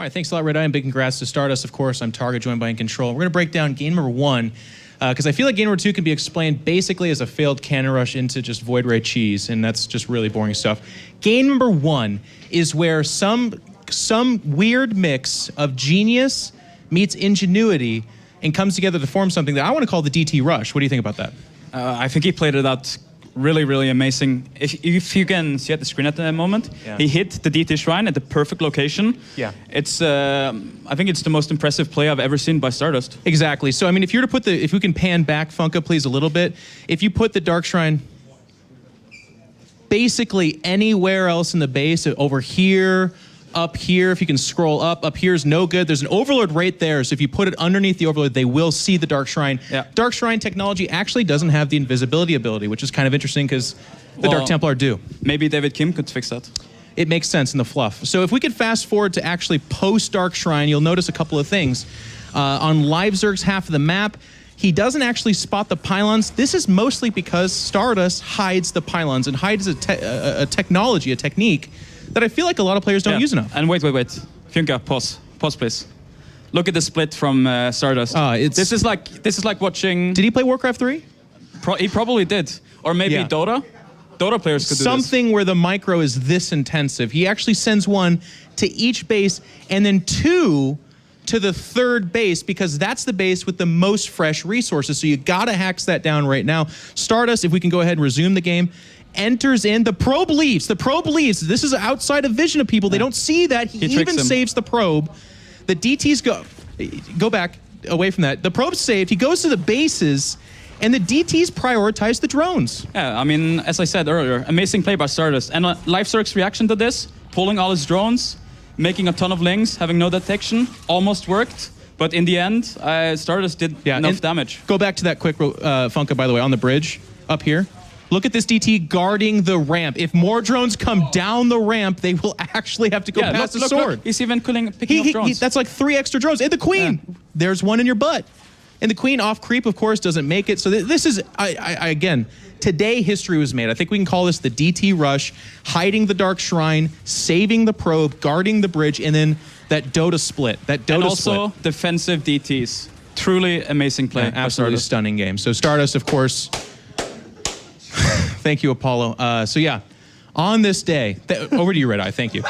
All right, thanks a lot, Red Eye, and big congrats to Stardust, of course. I'm Targa, joined by iNcontroL. We're going to break down game number 1, because I feel like game number 2 can be explained basically as a failed cannon rush into just Void Ray cheese, and that's just really boring stuff. Game number 1 is where some weird mix of genius meets ingenuity and comes together to form something that I want to call the DT Rush. What do you think about that? I think he played it out really, really amazing. If you can see at the screen at the moment, he hit the DT Shrine at the perfect location. Yeah. It's, I think it's the most impressive play I've ever seen by Stardust. Exactly. So, I mean, if you were to put if we can pan back, Funka, please, a little bit. If you put the Dark Shrine basically anywhere else in the base, over here, up here, if you can scroll up here is no good. There's an Overlord right there, so if you put it underneath the Overlord, they will see the Dark Shrine. Yeah. Dark Shrine technology actually doesn't have the invisibility ability, which is kind of interesting because the Dark Templar do. Maybe David Kim could fix that. It makes sense in the fluff. So if we could fast forward to actually post Dark Shrine, you'll notice a couple of things. On Live Zerg's half of the map, he doesn't actually spot the pylons. This is mostly because Stardust hides the pylons, and hides a technology, a technique, that I feel like a lot of players don't use enough. And wait. Funka, pause, please. Look at the split from Stardust. This is like watching. Did he play Warcraft 3? He probably did, or maybe Dota. Dota players could do something where the micro is this intensive. He actually sends 1 to each base, and then 2 to the 3rd base, because that's the base with the most fresh resources. So you gotta hack that down right now. Stardust, if we can go ahead and resume the game, enters in. The probe leaves. The probe leaves. This is outside of vision of people. They don't see that. He even saves the probe. The DTs go back away from that. The probe's saved. He goes to the bases, and the DTs prioritize the drones. Yeah, I mean, as I said earlier, amazing play by Stardust. And Live Zerg's reaction to this, pulling all his drones, making a ton of links, having no detection, almost worked. But in the end, Stardust did enough damage. Go back to that quick, Funka, by the way, on the bridge up here. Look at this DT guarding the ramp. If more drones come down the ramp, they will actually have to go past the sword. Look. He's even picking up drones. That's like 3 extra drones. And the Queen, there's 1 in your butt. And the Queen off creep, of course, doesn't make it. So this is, again, today history was made. I think we can call this the DT Rush, hiding the Dark Shrine, saving the probe, guarding the bridge, and then that Dota split. And also defensive DTs. Truly amazing play. Absolutely stunning game. So Stardust, of course. Thank you, Apollo. So yeah, on this day, over to you, Red Eye. Thank you.